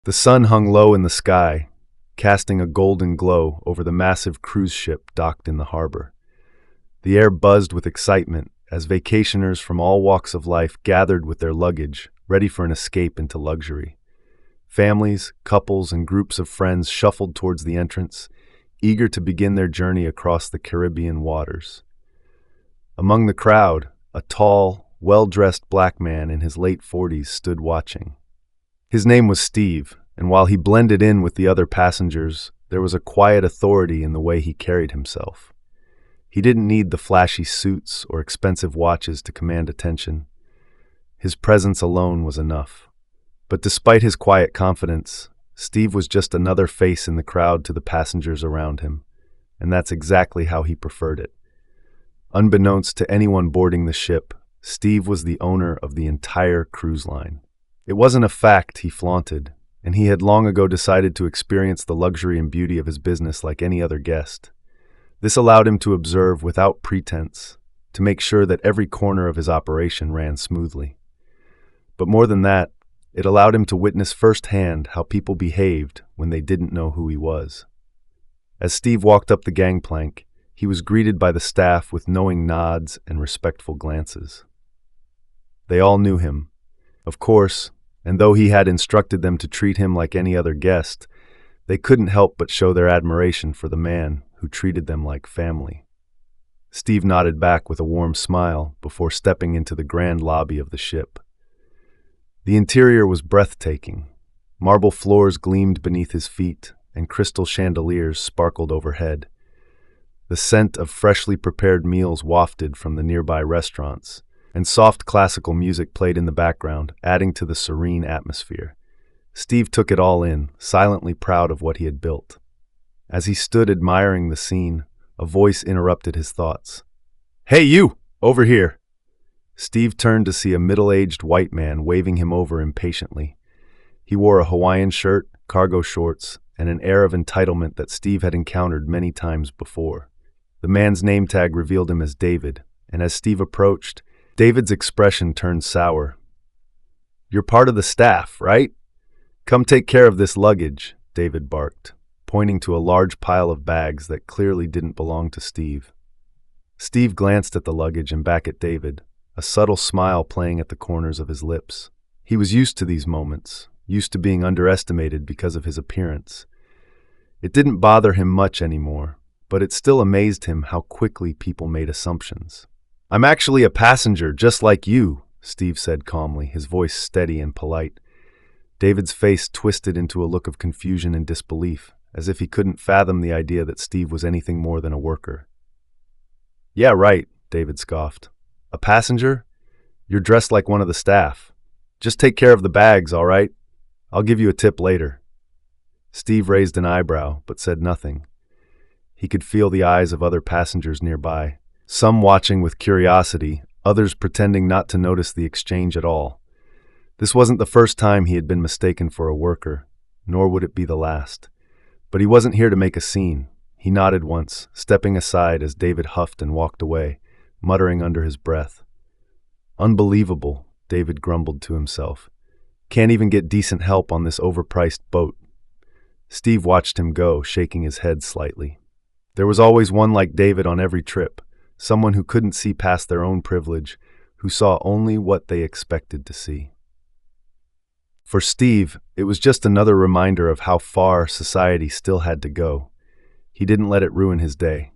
The sun hung low in the sky, casting a golden glow over the massive cruise ship docked in the harbor. The air buzzed with excitement as vacationers from all walks of life gathered with their luggage, ready for an escape into luxury. Families, couples, and groups of friends shuffled towards the entrance, eager to begin their journey across the Caribbean waters. Among the crowd, a tall, well-dressed black man in his late 40s stood watching. His name was Steve, and while he blended in with the other passengers, there was a quiet authority in the way he carried himself. He didn't need the flashy suits or expensive watches to command attention. His presence alone was enough. But despite his quiet confidence, Steve was just another face in the crowd to the passengers around him, and that's exactly how he preferred it. Unbeknownst to anyone boarding the ship, Steve was the owner of the entire cruise line. It wasn't a fact he flaunted, and he had long ago decided to experience the luxury and beauty of his business like any other guest. This allowed him to observe without pretense, to make sure that every corner of his operation ran smoothly. But more than that, it allowed him to witness firsthand how people behaved when they didn't know who he was. As Steve walked up the gangplank, he was greeted by the staff with knowing nods and respectful glances. They all knew him, of course, and though he had instructed them to treat him like any other guest, they couldn't help but show their admiration for the man who treated them like family. Steve nodded back with a warm smile before stepping into the grand lobby of the ship. The interior was breathtaking. Marble floors gleamed beneath his feet, and crystal chandeliers sparkled overhead. The scent of freshly prepared meals wafted from the nearby restaurants, and soft classical music played in the background, adding to the serene atmosphere. Steve took it all in, silently proud of what he had built. As he stood admiring the scene, a voice interrupted his thoughts. "Hey, you! Over here!" Steve turned to see a middle-aged white man waving him over impatiently. He wore a Hawaiian shirt, cargo shorts, and an air of entitlement that Steve had encountered many times before. The man's name tag revealed him as David, and as Steve approached, David's expression turned sour. "You're part of the staff, right? Come take care of this luggage," David barked, pointing to a large pile of bags that clearly didn't belong to Steve. Steve glanced at the luggage and back at David, a subtle smile playing at the corners of his lips. He was used to these moments, used to being underestimated because of his appearance. It didn't bother him much anymore, but it still amazed him how quickly people made assumptions. "I'm actually a passenger, just like you," Steve said calmly, his voice steady and polite. David's face twisted into a look of confusion and disbelief, as if he couldn't fathom the idea that Steve was anything more than a worker. "Yeah, right," David scoffed. "A passenger? You're dressed like one of the staff. Just take care of the bags, all right? I'll give you a tip later." Steve raised an eyebrow, but said nothing. He could feel the eyes of other passengers nearby, some watching with curiosity, others pretending not to notice the exchange at all. This wasn't the first time he had been mistaken for a worker, nor would it be the last. But he wasn't here to make a scene. He nodded once, stepping aside as David huffed and walked away, muttering under his breath. "Unbelievable," David grumbled to himself. "Can't even get decent help on this overpriced boat." Steve watched him go, shaking his head slightly. There was always one like David on every trip, someone who couldn't see past their own privilege, who saw only what they expected to see. For Steve, it was just another reminder of how far society still had to go. He didn't let it ruin his day.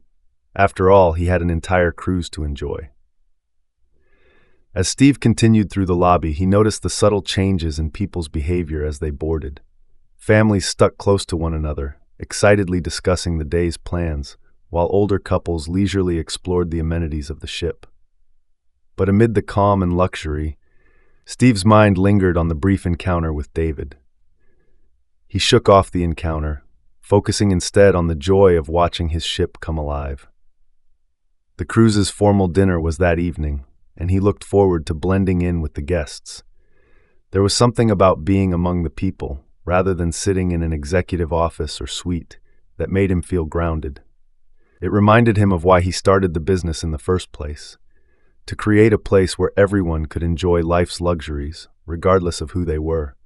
After all, he had an entire cruise to enjoy. As Steve continued through the lobby, he noticed the subtle changes in people's behavior as they boarded. Families stuck close to one another, excitedly discussing the day's plans, while older couples leisurely explored the amenities of the ship. But amid the calm and luxury, Steve's mind lingered on the brief encounter with David. He shook off the encounter, focusing instead on the joy of watching his ship come alive. The cruise's formal dinner was that evening, and he looked forward to blending in with the guests. There was something about being among the people, rather than sitting in an executive office or suite, that made him feel grounded. It reminded him of why he started the business in the first place, to create a place where everyone could enjoy life's luxuries, regardless of who they were.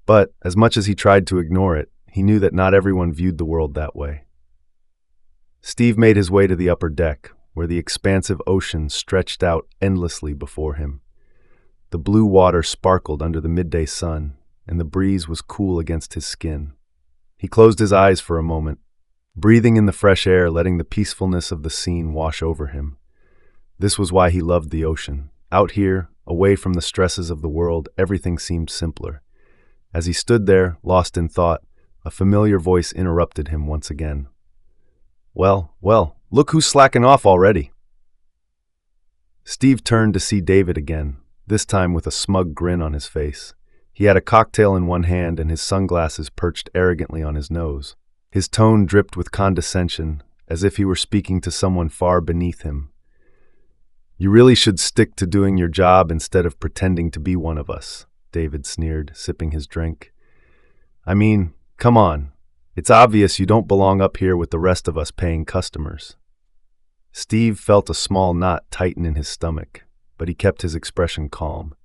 But, as much as he tried to ignore it, he knew that not everyone viewed the world that way. Steve made his way to the upper deck, where the expansive ocean stretched out endlessly before him. The blue water sparkled under the midday sun, and the breeze was cool against his skin. He closed his eyes for a moment, breathing in the fresh air, letting the peacefulness of the scene wash over him. This was why he loved the ocean. Out here, away from the stresses of the world, everything seemed simpler. As he stood there, lost in thought, a familiar voice interrupted him once again. Well, look who's slacking off already." Steve turned to see David again, this time with a smug grin on his face. He had a cocktail in one hand and his sunglasses perched arrogantly on his nose. His tone dripped with condescension, as if he were speaking to someone far beneath him. "You really should stick to doing your job instead of pretending to be one of us," David sneered, sipping his drink. "I mean, come on. It's obvious you don't belong up here with the rest of us paying customers." Steve felt a small knot tighten in his stomach, but he kept his expression calm.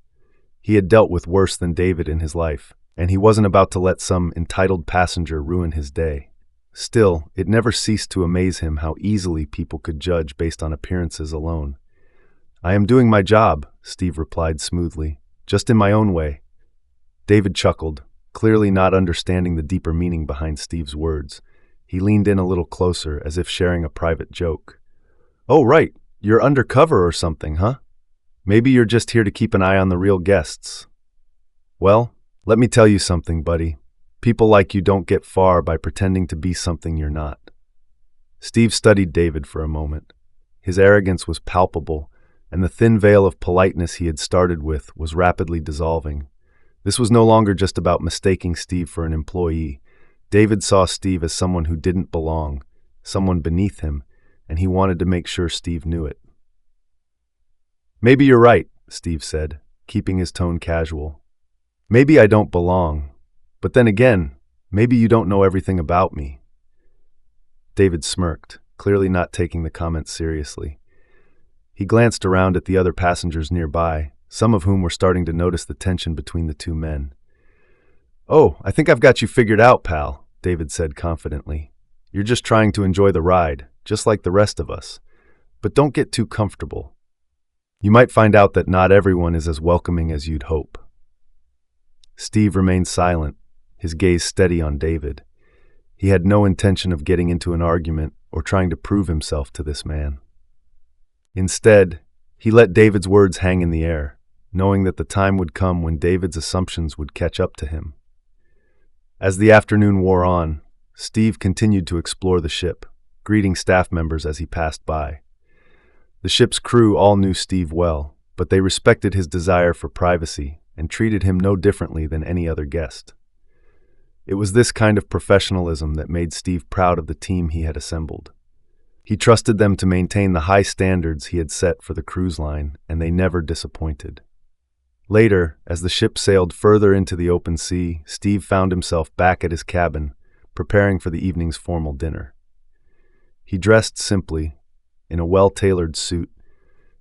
He had dealt with worse than David in his life, and he wasn't about to let some entitled passenger ruin his day. Still, it never ceased to amaze him how easily people could judge based on appearances alone. "I am doing my job," Steve replied smoothly, "just in my own way." David chuckled, clearly not understanding the deeper meaning behind Steve's words. He leaned in a little closer, as if sharing a private joke. "Oh, right, you're undercover or something, huh? Maybe you're just here to keep an eye on the real guests." "Well, let me tell you something, buddy. People like you don't get far by pretending to be something you're not." Steve studied David for a moment. His arrogance was palpable, and the thin veil of politeness he had started with was rapidly dissolving. This was no longer just about mistaking Steve for an employee. David saw Steve as someone who didn't belong, someone beneath him, and he wanted to make sure Steve knew it. "Maybe you're right," Steve said, keeping his tone casual. "Maybe I don't belong. But then again, maybe you don't know everything about me." David smirked, clearly not taking the comment seriously. He glanced around at the other passengers nearby, some of whom were starting to notice the tension between the two men. "Oh, I think I've got you figured out, pal," David said confidently. "You're just trying to enjoy the ride, just like the rest of us. But don't get too comfortable. You might find out that not everyone is as welcoming as you'd hope." Steve remained silent, his gaze steady on David. He had no intention of getting into an argument or trying to prove himself to this man. Instead, he let David's words hang in the air, knowing that the time would come when David's assumptions would catch up to him. As the afternoon wore on, Steve continued to explore the ship, greeting staff members as he passed by. The ship's crew all knew Steve well, but they respected his desire for privacy and treated him no differently than any other guest. It was this kind of professionalism that made Steve proud of the team he had assembled. He trusted them to maintain the high standards he had set for the cruise line, and they never disappointed. Later, as the ship sailed further into the open sea, Steve found himself back at his cabin, preparing for the evening's formal dinner. He dressed simply, in a well-tailored suit,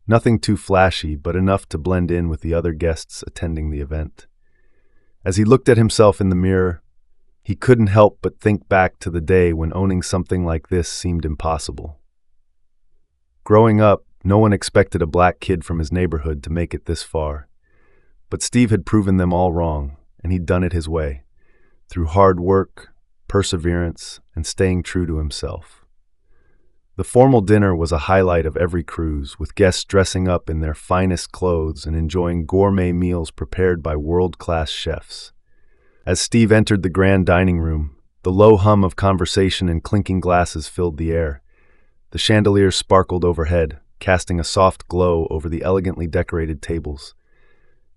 nothing too flashy, but enough to blend in with the other guests attending the event. As he looked at himself in the mirror, he couldn't help but think back to the day when owning something like this seemed impossible. Growing up, no one expected a black kid from his neighborhood to make it this far. But Steve had proven them all wrong, and he'd done it his way, through hard work, perseverance, and staying true to himself. The formal dinner was a highlight of every cruise, with guests dressing up in their finest clothes and enjoying gourmet meals prepared by world-class chefs. As Steve entered the grand dining room, the low hum of conversation and clinking glasses filled the air. The chandeliers sparkled overhead, casting a soft glow over the elegantly decorated tables.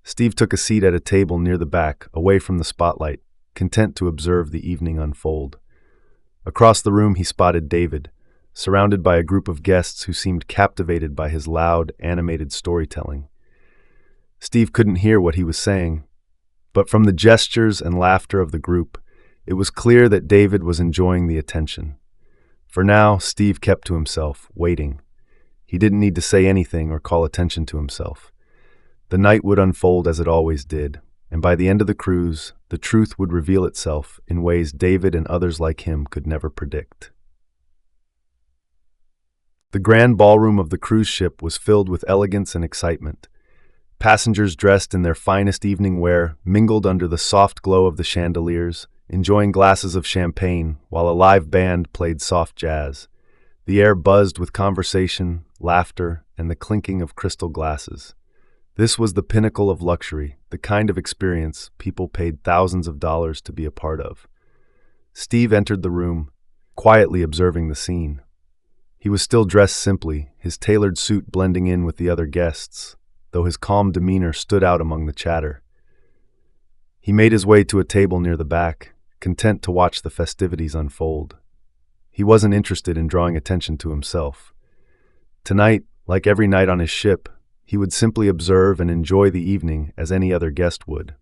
Steve took a seat at a table near the back, away from the spotlight, content to observe the evening unfold. Across the room he spotted David, surrounded by a group of guests who seemed captivated by his loud, animated storytelling. Steve couldn't hear what he was saying, but from the gestures and laughter of the group, it was clear that David was enjoying the attention. For now, Steve kept to himself, waiting. He didn't need to say anything or call attention to himself. The night would unfold as it always did, and by the end of the cruise, the truth would reveal itself in ways David and others like him could never predict. The grand ballroom of the cruise ship was filled with elegance and excitement. Passengers dressed in their finest evening wear mingled under the soft glow of the chandeliers, enjoying glasses of champagne while a live band played soft jazz. The air buzzed with conversation, laughter, and the clinking of crystal glasses. This was the pinnacle of luxury, the kind of experience people paid thousands of dollars to be a part of. Steve entered the room, quietly observing the scene. He was still dressed simply, his tailored suit blending in with the other guests, though his calm demeanor stood out among the chatter. He made his way to a table near the back, content to watch the festivities unfold. He wasn't interested in drawing attention to himself. Tonight, like every night on his ship, he would simply observe and enjoy the evening as any other guest would.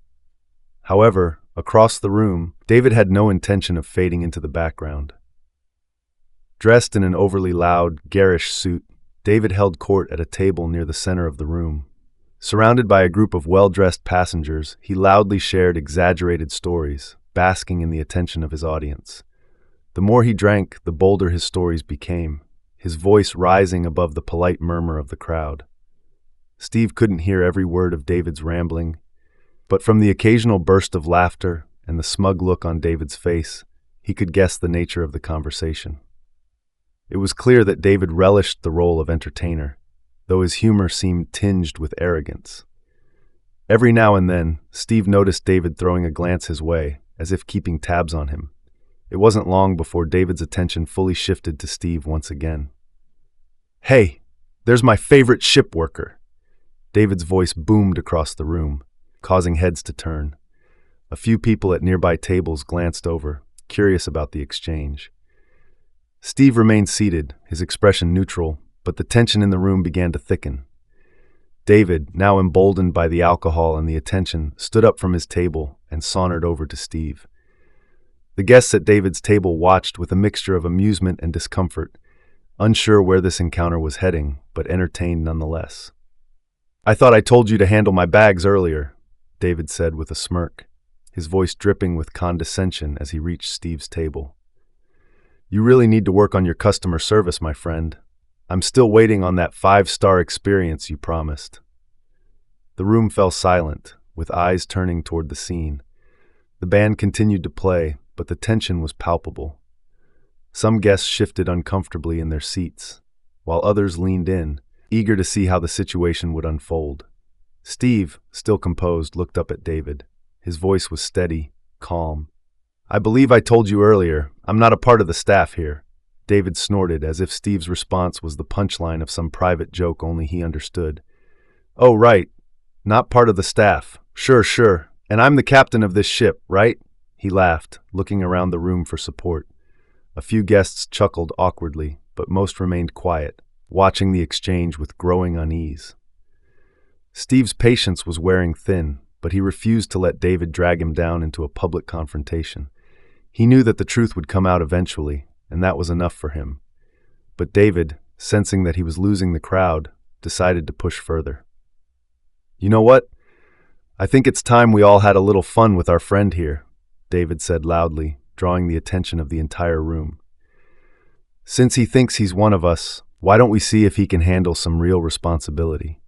However, across the room, David had no intention of fading into the background. Dressed in an overly loud, garish suit, David held court at a table near the center of the room. Surrounded by a group of well-dressed passengers, he loudly shared exaggerated stories, basking in the attention of his audience. The more he drank, the bolder his stories became, his voice rising above the polite murmur of the crowd. Steve couldn't hear every word of David's rambling, but from the occasional burst of laughter and the smug look on David's face, he could guess the nature of the conversation. It was clear that David relished the role of entertainer, though his humor seemed tinged with arrogance. Every now and then, Steve noticed David throwing a glance his way, as if keeping tabs on him. It wasn't long before David's attention fully shifted to Steve once again. "Hey, there's my favorite ship worker!" David's voice boomed across the room, causing heads to turn. A few people at nearby tables glanced over, curious about the exchange. Steve remained seated, his expression neutral, but the tension in the room began to thicken. David, now emboldened by the alcohol and the attention, stood up from his table and sauntered over to Steve. The guests at David's table watched with a mixture of amusement and discomfort, unsure where this encounter was heading, but entertained nonetheless. "I thought I told you to handle my bags earlier," David said with a smirk, his voice dripping with condescension as he reached Steve's table. "You really need to work on your customer service, my friend. I'm still waiting on that 5-star experience you promised." The room fell silent, with eyes turning toward the scene. The band continued to play, but the tension was palpable. Some guests shifted uncomfortably in their seats, while others leaned in, eager to see how the situation would unfold. Steve, still composed, looked up at David. His voice was steady, calm. "I believe I told you earlier, I'm not a part of the staff here." David snorted, as if Steve's response was the punchline of some private joke only he understood. "Oh, right. Not part of the staff. Sure. And I'm the captain of this ship, right?" He laughed, looking around the room for support. A few guests chuckled awkwardly, but most remained quiet, watching the exchange with growing unease. Steve's patience was wearing thin, but he refused to let David drag him down into a public confrontation. He knew that the truth would come out eventually, and that was enough for him. But David, sensing that he was losing the crowd, decided to push further. "You know what? I think it's time we all had a little fun with our friend here," David said loudly, drawing the attention of the entire room. "Since he thinks he's one of us, why don't we see if he can handle some real responsibility?"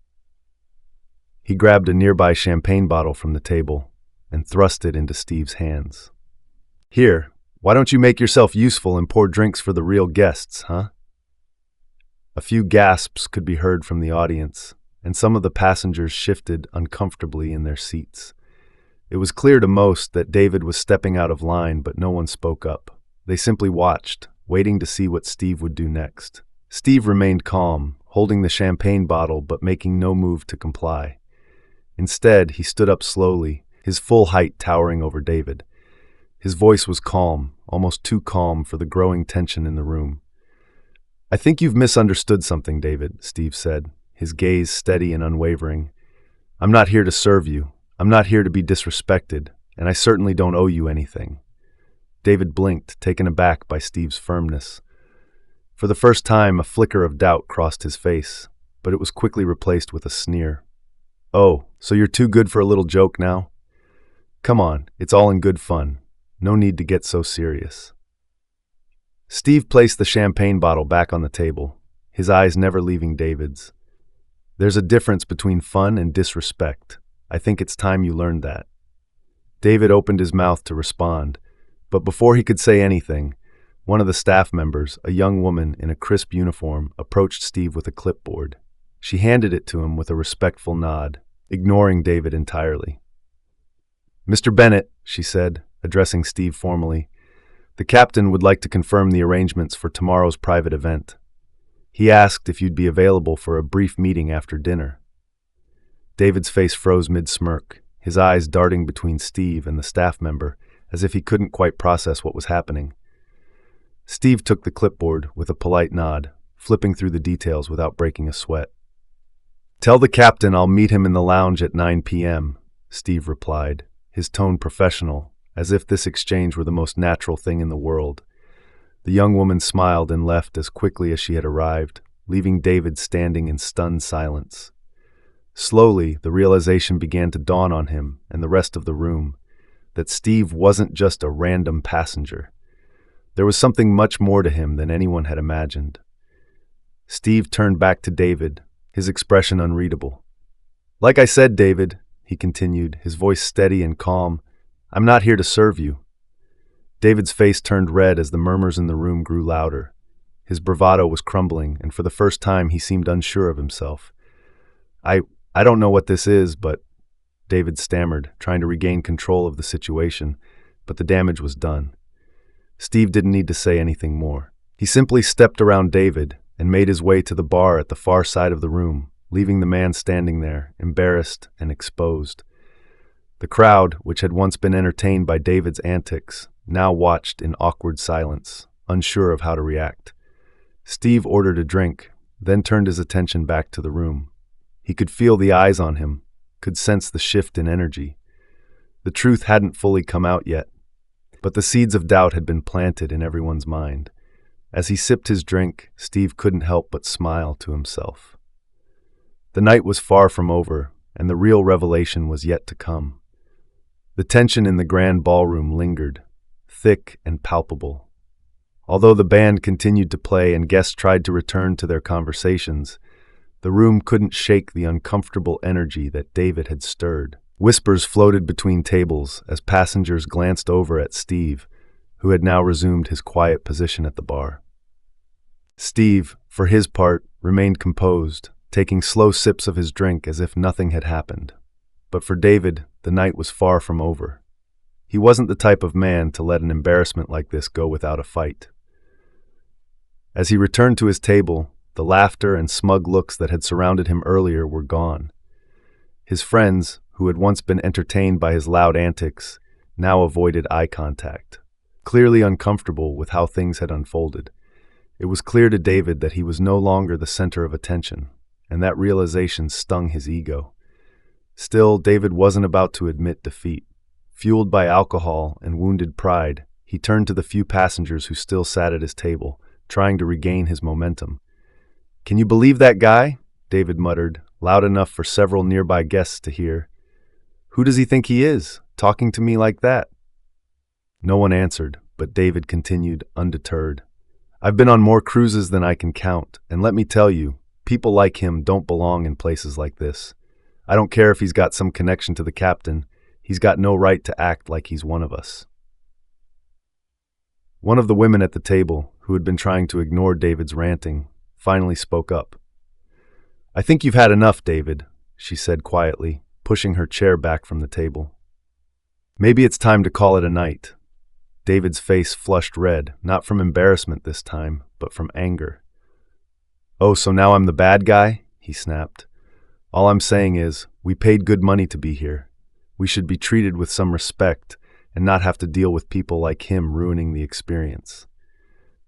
He grabbed a nearby champagne bottle from the table and thrust it into Steve's hands. "Here, why don't you make yourself useful and pour drinks for the real guests, huh?" A few gasps could be heard from the audience, and some of the passengers shifted uncomfortably in their seats. It was clear to most that David was stepping out of line, but no one spoke up. They simply watched, waiting to see what Steve would do next. Steve remained calm, holding the champagne bottle but making no move to comply. Instead, he stood up slowly, his full height towering over David. His voice was calm, almost too calm for the growing tension in the room. "I think you've misunderstood something, David," Steve said, his gaze steady and unwavering. "I'm not here to serve you. I'm not here to be disrespected, and I certainly don't owe you anything." David blinked, taken aback by Steve's firmness. For the first time, a flicker of doubt crossed his face, but it was quickly replaced with a sneer. "Oh, so you're too good for a little joke now?" Come on, it's all in good fun. No need to get so serious. Steve placed the champagne bottle back on the table, his eyes never leaving David's. There's a difference between fun and disrespect. I think it's time you learned that. David opened his mouth to respond, but before he could say anything, one of the staff members, a young woman in a crisp uniform, approached Steve with a clipboard. She handed it to him with a respectful nod, ignoring David entirely. "Mr. Bennett," she said, addressing Steve formally, "the captain would like to confirm the arrangements for tomorrow's private event. He asked if you'd be available for a brief meeting after dinner." David's face froze mid-smirk, his eyes darting between Steve and the staff member, as if he couldn't quite process what was happening. Steve took the clipboard with a polite nod, flipping through the details without breaking a sweat. "Tell the captain I'll meet him in the lounge at 9 p.m., Steve replied, his tone professional, as if this exchange were the most natural thing in the world. The young woman smiled and left as quickly as she had arrived, leaving David standing in stunned silence. Slowly, the realization began to dawn on him and the rest of the room that Steve wasn't just a random passenger. There was something much more to him than anyone had imagined. Steve turned back to David, his expression unreadable. "Like I said, David," he continued, his voice steady and calm, "I'm not here to serve you." David's face turned red as the murmurs in the room grew louder. His bravado was crumbling, and for the first time he seemed unsure of himself. I don't know what this is, but..." David stammered, trying to regain control of the situation, but the damage was done. Steve didn't need to say anything more. He simply stepped around David and made his way to the bar at the far side of the room, leaving the man standing there, embarrassed and exposed. The crowd, which had once been entertained by David's antics, now watched in awkward silence, unsure of how to react. Steve ordered a drink, then turned his attention back to the room. He could feel the eyes on him, could sense the shift in energy. The truth hadn't fully come out yet, but the seeds of doubt had been planted in everyone's mind. As he sipped his drink, Steve couldn't help but smile to himself. The night was far from over, and the real revelation was yet to come. The tension in the grand ballroom lingered, thick and palpable. Although the band continued to play and guests tried to return to their conversations, the room couldn't shake the uncomfortable energy that David had stirred. Whispers floated between tables as passengers glanced over at Steve, who had now resumed his quiet position at the bar. Steve, for his part, remained composed, taking slow sips of his drink as if nothing had happened. But for David, the night was far from over. He wasn't the type of man to let an embarrassment like this go without a fight. As he returned to his table, the laughter and smug looks that had surrounded him earlier were gone. His friends, who had once been entertained by his loud antics, now avoided eye contact, clearly uncomfortable with how things had unfolded. It was clear to David that he was no longer the center of attention, and that realization stung his ego. Still, David wasn't about to admit defeat. Fueled by alcohol and wounded pride, he turned to the few passengers who still sat at his table, trying to regain his momentum. "Can you believe that guy?" David muttered, loud enough for several nearby guests to hear. "Who does he think he is, talking to me like that?" No one answered, but David continued, undeterred. "I've been on more cruises than I can count, and let me tell you, people like him don't belong in places like this. I don't care if he's got some connection to the captain, he's got no right to act like he's one of us." One of the women at the table, who had been trying to ignore David's ranting, finally spoke up. "I think you've had enough, David," she said quietly, pushing her chair back from the table. "Maybe it's time to call it a night." David's face flushed red, not from embarrassment this time, but from anger. "Oh, so now I'm the bad guy?" he snapped. "All I'm saying is, we paid good money to be here. We should be treated with some respect and not have to deal with people like him ruining the experience."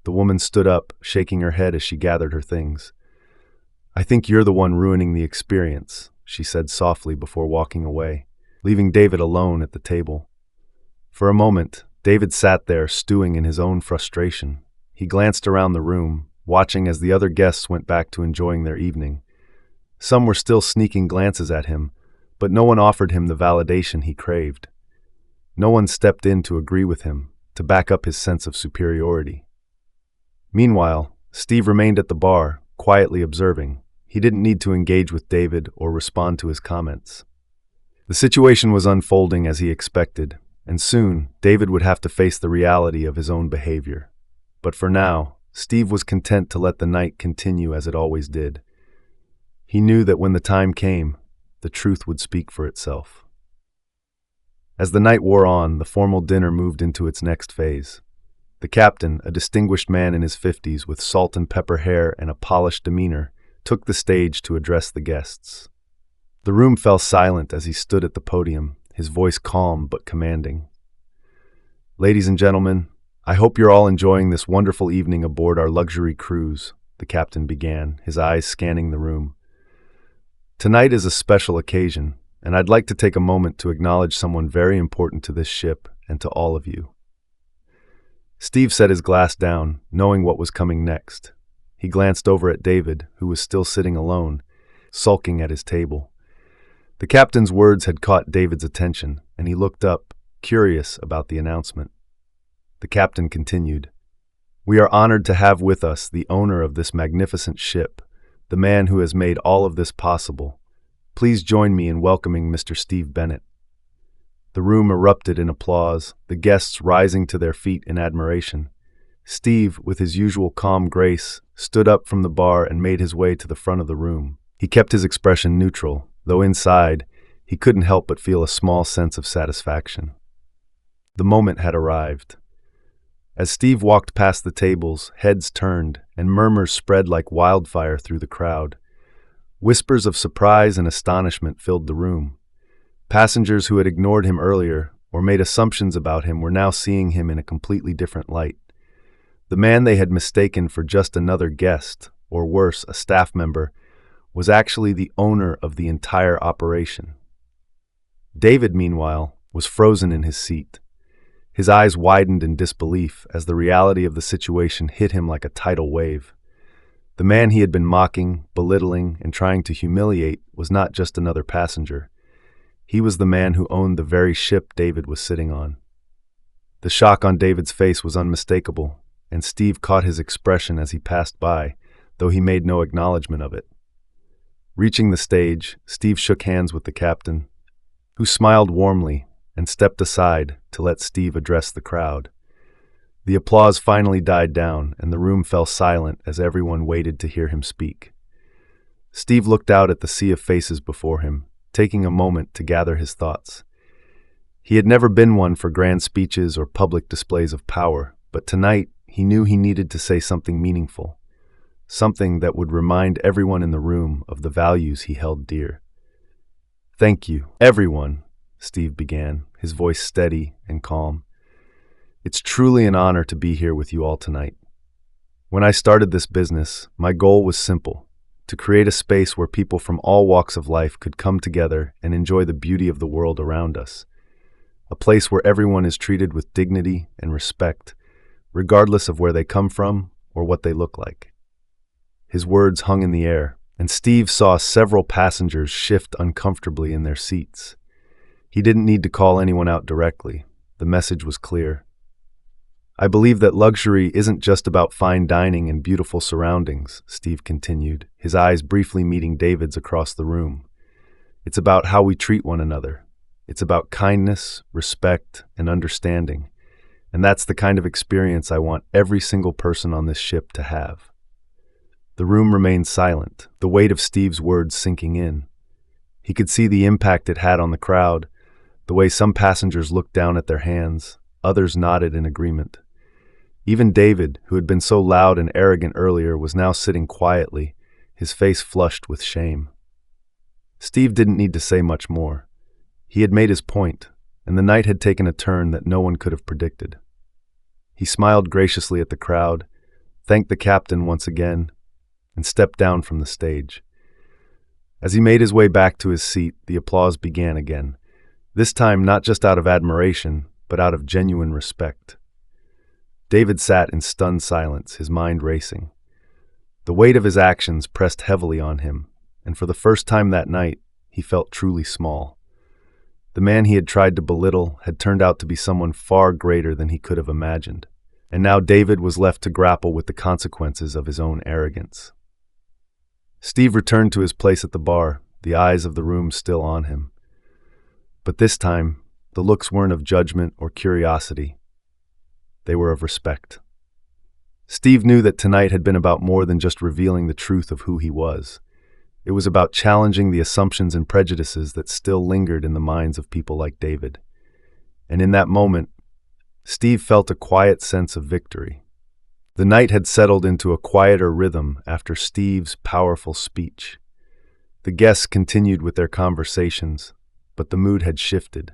The woman stood up, shaking her head as she gathered her things. "I think you're the one ruining the experience," she said softly before walking away, leaving David alone at the table. For a moment, David sat there, stewing in his own frustration. He glanced around the room, watching as the other guests went back to enjoying their evening. Some were still sneaking glances at him, but no one offered him the validation he craved. No one stepped in to agree with him, to back up his sense of superiority. Meanwhile, Steve remained at the bar, quietly observing. He didn't need to engage with David or respond to his comments. The situation was unfolding as he expected, and soon David would have to face the reality of his own behavior. But for now, Steve was content to let the night continue as it always did. He knew that when the time came, the truth would speak for itself. As the night wore on, the formal dinner moved into its next phase. The captain, a distinguished man in his 50s with salt and pepper hair and a polished demeanor, took the stage to address the guests. The room fell silent as he stood at the podium, his voice calm but commanding. "Ladies and gentlemen, I hope you're all enjoying this wonderful evening aboard our luxury cruise," the captain began, his eyes scanning the room. "Tonight is a special occasion, and I'd like to take a moment to acknowledge someone very important to this ship and to all of you." Steve set his glass down, knowing what was coming next. He glanced over at David, who was still sitting alone, sulking at his table. The captain's words had caught David's attention, and he looked up, curious about the announcement. The captain continued, "We are honored to have with us the owner of this magnificent ship, the man who has made all of this possible. Please join me in welcoming Mr. Steve Bennet." The room erupted in applause, the guests rising to their feet in admiration. Steve, with his usual calm grace, stood up from the bar and made his way to the front of the room. He kept his expression neutral, though inside, he couldn't help but feel a small sense of satisfaction. The moment had arrived. As Steve walked past the tables, heads turned, and murmurs spread like wildfire through the crowd. Whispers of surprise and astonishment filled the room. Passengers who had ignored him earlier or made assumptions about him were now seeing him in a completely different light. The man they had mistaken for just another guest, or worse, a staff member, was actually the owner of the entire operation. David, meanwhile, was frozen in his seat. His eyes widened in disbelief as the reality of the situation hit him like a tidal wave. The man he had been mocking, belittling, and trying to humiliate was not just another passenger. He was the man who owned the very ship David was sitting on. The shock on David's face was unmistakable, and Steve caught his expression as he passed by, though he made no acknowledgement of it. Reaching the stage, Steve shook hands with the captain, who smiled warmly and stepped aside to let Steve address the crowd. The applause finally died down, and the room fell silent as everyone waited to hear him speak. Steve looked out at the sea of faces before him, taking a moment to gather his thoughts. He had never been one for grand speeches or public displays of power, but tonight he knew he needed to say something meaningful, something that would remind everyone in the room of the values he held dear. "Thank you, everyone," Steve began, his voice steady and calm. "It's truly an honor to be here with you all tonight. When I started this business, my goal was simple: to create a space where people from all walks of life could come together and enjoy the beauty of the world around us. A place where everyone is treated with dignity and respect, regardless of where they come from or what they look like." His words hung in the air, and Steve saw several passengers shift uncomfortably in their seats. He didn't need to call anyone out directly. The message was clear. "I believe that luxury isn't just about fine dining and beautiful surroundings," Steve continued, his eyes briefly meeting David's across the room. "It's about how we treat one another. It's about kindness, respect, and understanding. And that's the kind of experience I want every single person on this ship to have." The room remained silent, the weight of Steve's words sinking in. He could see the impact it had on the crowd, the way some passengers looked down at their hands, others nodded in agreement. Even David, who had been so loud and arrogant earlier, was now sitting quietly, his face flushed with shame. Steve didn't need to say much more. He had made his point, and the night had taken a turn that no one could have predicted. He smiled graciously at the crowd, thanked the captain once again, and stepped down from the stage. As he made his way back to his seat, the applause began again, this time not just out of admiration, but out of genuine respect. David sat in stunned silence, his mind racing. The weight of his actions pressed heavily on him, and for the first time that night, he felt truly small. The man he had tried to belittle had turned out to be someone far greater than he could have imagined, and now David was left to grapple with the consequences of his own arrogance. Steve returned to his place at the bar, the eyes of the room still on him. But this time, the looks weren't of judgment or curiosity. They were of respect. Steve knew that tonight had been about more than just revealing the truth of who he was. It was about challenging the assumptions and prejudices that still lingered in the minds of people like David. And in that moment, Steve felt a quiet sense of victory. The night had settled into a quieter rhythm after Steve's powerful speech. The guests continued with their conversations, but the mood had shifted.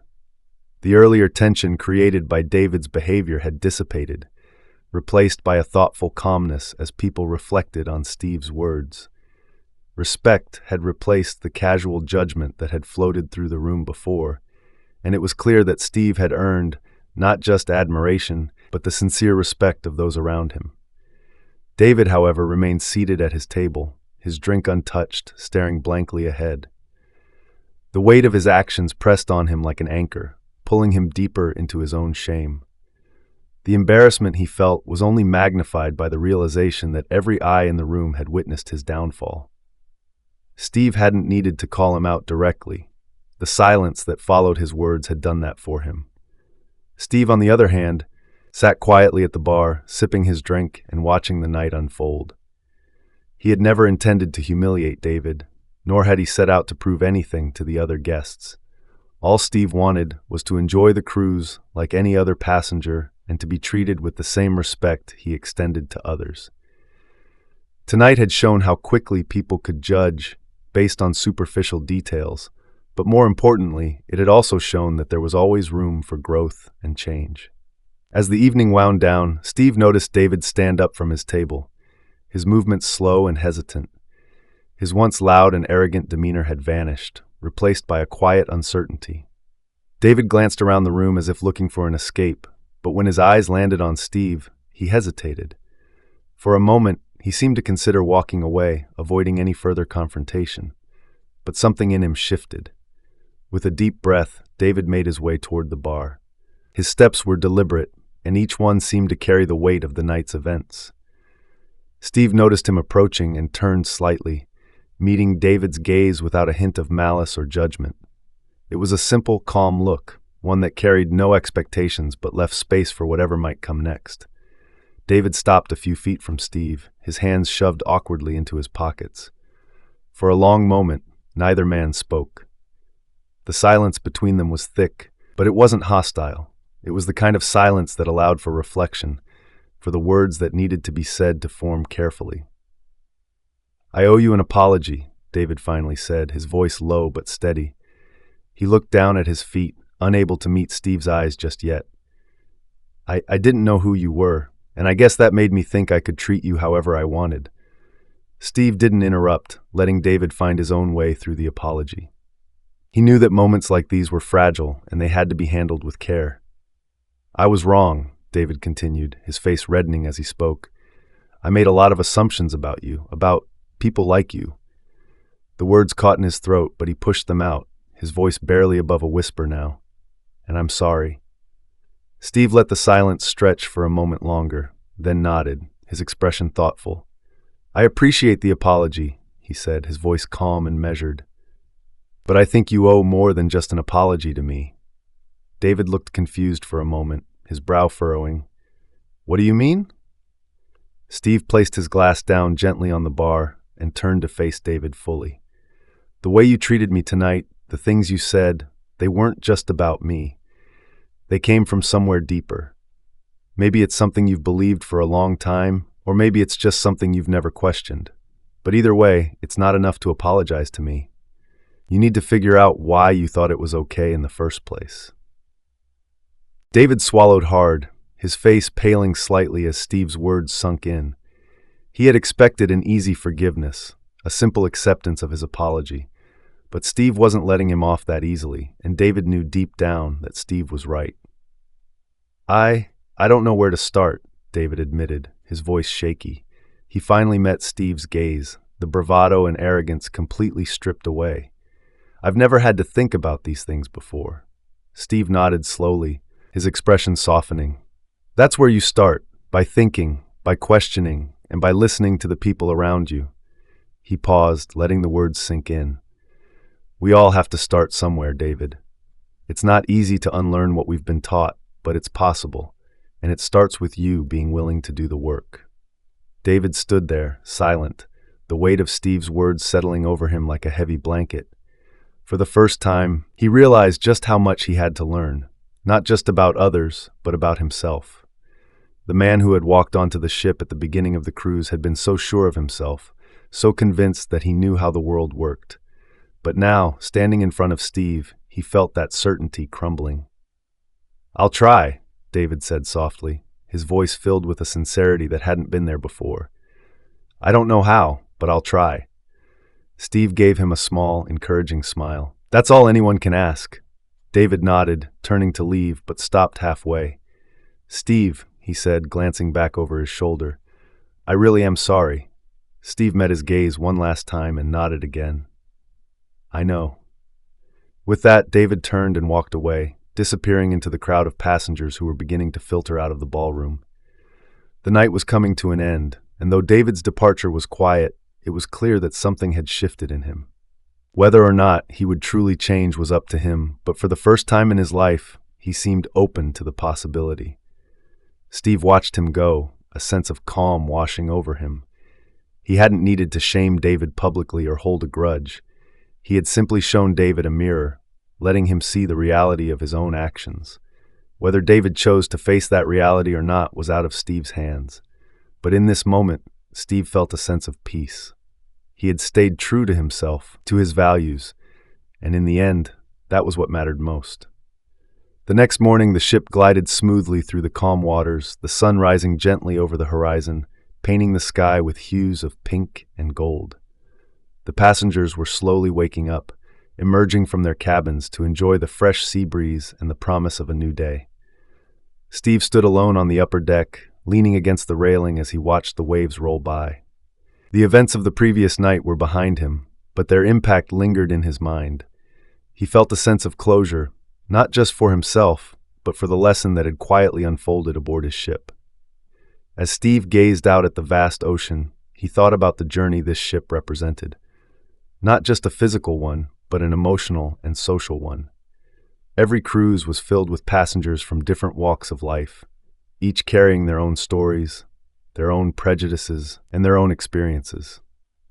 The earlier tension created by David's behavior had dissipated, replaced by a thoughtful calmness as people reflected on Steve's words. Respect had replaced the casual judgment that had floated through the room before, and it was clear that Steve had earned not just admiration, but the sincere respect of those around him. David, however, remained seated at his table, his drink untouched, staring blankly ahead. The weight of his actions pressed on him like an anchor, pulling him deeper into his own shame. The embarrassment he felt was only magnified by the realization that every eye in the room had witnessed his downfall. Steve hadn't needed to call him out directly. The silence that followed his words had done that for him. Steve, on the other hand, sat quietly at the bar, sipping his drink and watching the night unfold. He had never intended to humiliate David, nor had he set out to prove anything to the other guests. All Steve wanted was to enjoy the cruise like any other passenger and to be treated with the same respect he extended to others. Tonight had shown how quickly people could judge based on superficial details, but more importantly, it had also shown that there was always room for growth and change. As the evening wound down, Steve noticed David stand up from his table, his movements slow and hesitant. His once loud and arrogant demeanor had vanished, replaced by a quiet uncertainty. David glanced around the room as if looking for an escape, but when his eyes landed on Steve, he hesitated. For a moment, he seemed to consider walking away, avoiding any further confrontation. But something in him shifted. With a deep breath, David made his way toward the bar. His steps were deliberate, and each one seemed to carry the weight of the night's events. Steve noticed him approaching and turned slightly, meeting David's gaze without a hint of malice or judgment. It was a simple, calm look, one that carried no expectations but left space for whatever might come next. David stopped a few feet from Steve, his hands shoved awkwardly into his pockets. For a long moment, neither man spoke. The silence between them was thick, but it wasn't hostile. It was the kind of silence that allowed for reflection, for the words that needed to be said to form carefully. "I owe you an apology," David finally said, his voice low but steady. He looked down at his feet, unable to meet Steve's eyes just yet. I didn't know who you were, and I guess that made me think I could treat you however I wanted." Steve didn't interrupt, letting David find his own way through the apology. He knew that moments like these were fragile, and they had to be handled with care. "I was wrong," David continued, his face reddening as he spoke. "I made a lot of assumptions about you, about people like you." The words caught in his throat, but he pushed them out, his voice barely above a whisper now. "And I'm sorry." Steve let the silence stretch for a moment longer, then nodded, his expression thoughtful. "I appreciate the apology," he said, his voice calm and measured. "But I think you owe more than just an apology to me." David looked confused for a moment, his brow furrowing. "What do you mean?" Steve placed his glass down gently on the bar and turned to face David fully. "The way you treated me tonight, the things you said, they weren't just about me. They came from somewhere deeper. Maybe it's something you've believed for a long time, or maybe it's just something you've never questioned. But either way, it's not enough to apologize to me. You need to figure out why you thought it was okay in the first place." David swallowed hard, his face paling slightly as Steve's words sunk in. He had expected an easy forgiveness, a simple acceptance of his apology. But Steve wasn't letting him off that easily, and David knew deep down that Steve was right. I don't know where to start," David admitted, his voice shaky. He finally met Steve's gaze, the bravado and arrogance completely stripped away. "I've never had to think about these things before. Steve nodded slowly, his expression softening. That's where you start, by thinking, by questioning, and by listening to the people around you. He paused, letting the words sink in. We all have to start somewhere, David. It's not easy to unlearn what we've been taught, but it's possible, and it starts with you being willing to do the work. David stood there, silent, the weight of Steve's words settling over him like a heavy blanket. For the first time, he realized just how much he had to learn, not just about others, but about himself. The man who had walked onto the ship at the beginning of the cruise had been so sure of himself, so convinced that he knew how the world worked. But now, standing in front of Steve, he felt that certainty crumbling. "I'll try," David said softly, his voice filled with a sincerity that hadn't been there before. "I don't know how, but I'll try." Steve gave him a small, encouraging smile. "That's all anyone can ask." David nodded, turning to leave, but stopped halfway. "Steve," he said, glancing back over his shoulder, "I really am sorry." Steve met his gaze one last time and nodded again. "I know." With that, David turned and walked away, disappearing into the crowd of passengers who were beginning to filter out of the ballroom. The night was coming to an end, and though David's departure was quiet, it was clear that something had shifted in him. Whether or not he would truly change was up to him, but for the first time in his life, he seemed open to the possibility. Steve watched him go, a sense of calm washing over him. He hadn't needed to shame David publicly or hold a grudge. He had simply shown David a mirror, letting him see the reality of his own actions. Whether David chose to face that reality or not was out of Steve's hands. But in this moment, Steve felt a sense of peace. He had stayed true to himself, to his values, and in the end, that was what mattered most. The next morning, the ship glided smoothly through the calm waters, the sun rising gently over the horizon, painting the sky with hues of pink and gold. The passengers were slowly waking up, emerging from their cabins to enjoy the fresh sea breeze and the promise of a new day. Steve stood alone on the upper deck, leaning against the railing as he watched the waves roll by. The events of the previous night were behind him, but their impact lingered in his mind. He felt a sense of closure, not just for himself, but for the lesson that had quietly unfolded aboard his ship. As Steve gazed out at the vast ocean, he thought about the journey this ship represented. Not just a physical one, but an emotional and social one. Every cruise was filled with passengers from different walks of life, each carrying their own stories, their own prejudices, and their own experiences.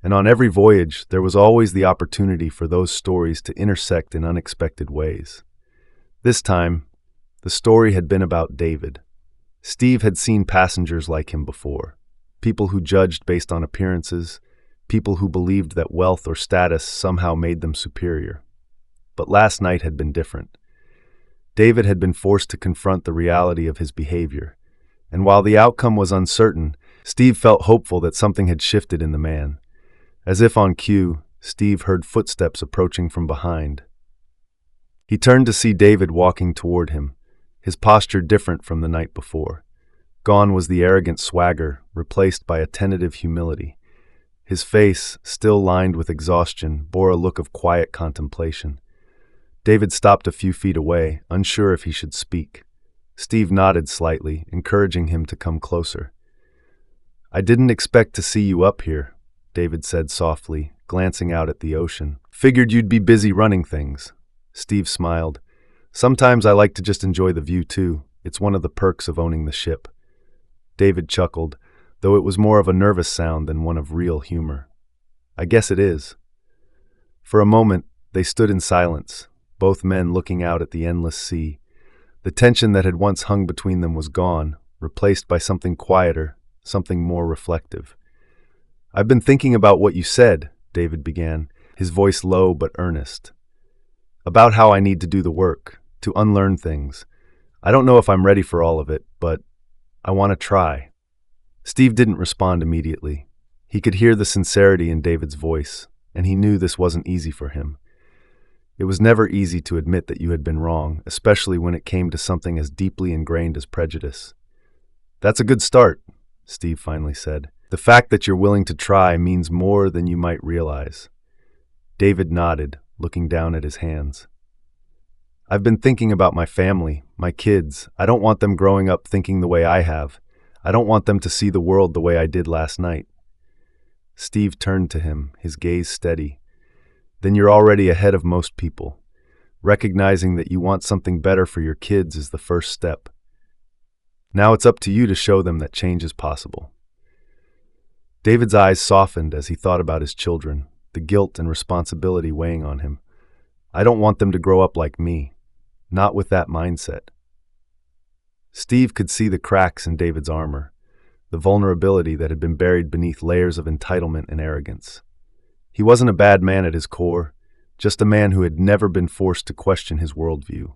And on every voyage, there was always the opportunity for those stories to intersect in unexpected ways. This time, the story had been about David. Steve had seen passengers like him before, people who judged based on appearances, people who believed that wealth or status somehow made them superior. But last night had been different. David had been forced to confront the reality of his behavior, and while the outcome was uncertain, Steve felt hopeful that something had shifted in the man. As if on cue, Steve heard footsteps approaching from behind. He turned to see David walking toward him, his posture different from the night before. Gone was the arrogant swagger, replaced by a tentative humility. His face, still lined with exhaustion, bore a look of quiet contemplation. David stopped a few feet away, unsure if he should speak. Steve nodded slightly, encouraging him to come closer. "I didn't expect to see you up here," David said softly, glancing out at the ocean. "Figured you'd be busy running things." Steve smiled. "Sometimes I like to just enjoy the view too. It's one of the perks of owning the ship." David chuckled, though it was more of a nervous sound than one of real humor. "I guess it is." For a moment, they stood in silence, both men looking out at the endless sea. The tension that had once hung between them was gone, replaced by something quieter, something more reflective. "I've been thinking about what you said," David began, his voice low but earnest. "About how I need to do the work, to unlearn things. I don't know if I'm ready for all of it, but I want to try." Steve didn't respond immediately. He could hear the sincerity in David's voice, and he knew this wasn't easy for him. It was never easy to admit that you had been wrong, especially when it came to something as deeply ingrained as prejudice. "That's a good start," Steve finally said. "The fact that you're willing to try means more than you might realize." David nodded, looking down at his hands. I've been thinking about my family, my kids. I don't want them growing up thinking the way I have. I don't want them to see the world the way I did last night." Steve turned to him, his gaze steady. "Then you're already ahead of most people. Recognizing that you want something better for your kids is the first step. Now it's up to you to show them that change is possible." David's eyes softened as he thought about his children, the guilt and responsibility weighing on him. "I don't want them to grow up like me. Not with that mindset." Steve could see the cracks in David's armor, the vulnerability that had been buried beneath layers of entitlement and arrogance. He wasn't a bad man at his core, just a man who had never been forced to question his worldview.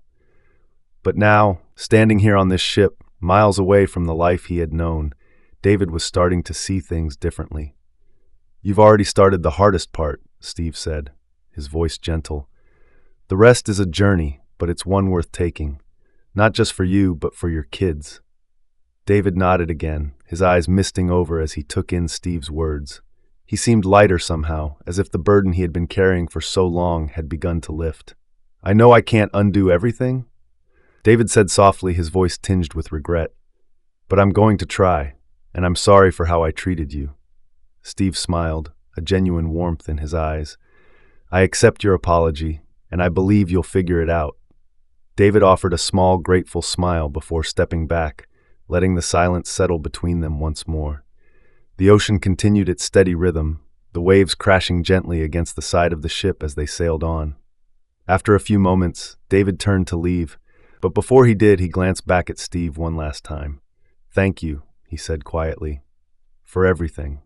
But now, standing here on this ship, miles away from the life he had known, David was starting to see things differently. "You've already started the hardest part," Steve said, his voice gentle. "The rest is a journey, but it's one worth taking. Not just for you, but for your kids." David nodded again, his eyes misting over as he took in Steve's words. He seemed lighter somehow, as if the burden he had been carrying for so long had begun to lift. "I know I can't undo everything," David said softly, his voice tinged with regret. "But I'm going to try, and I'm sorry for how I treated you." Steve smiled, a genuine warmth in his eyes. "I accept your apology, and I believe you'll figure it out." David offered a small, grateful smile before stepping back, letting the silence settle between them once more. The ocean continued its steady rhythm, the waves crashing gently against the side of the ship as they sailed on. After a few moments, David turned to leave, but before he did, he glanced back at Steve one last time. "Thank you," he said quietly, "for everything."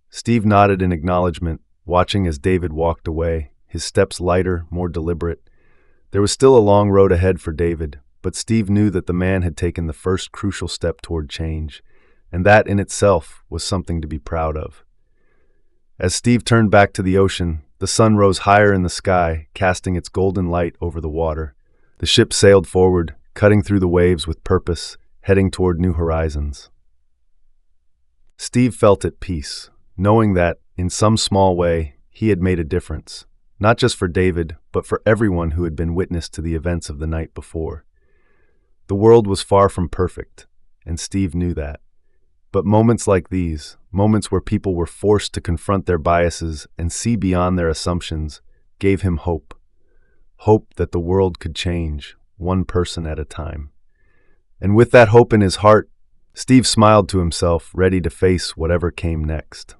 Steve nodded in acknowledgement, watching as David walked away, his steps lighter, more deliberate. There was still a long road ahead for David, but Steve knew that the man had taken the first crucial step toward change, and that in itself was something to be proud of. As Steve turned back to the ocean, the sun rose higher in the sky, casting its golden light over the water. The ship sailed forward, cutting through the waves with purpose, heading toward new horizons. Steve felt at peace, knowing that, in some small way, he had made a difference, not just for David, but for everyone who had been witness to the events of the night before. The world was far from perfect, and Steve knew that. But moments like these, moments where people were forced to confront their biases and see beyond their assumptions, gave him hope. Hope that the world could change, one person at a time. And with that hope in his heart, Steve smiled to himself, ready to face whatever came next.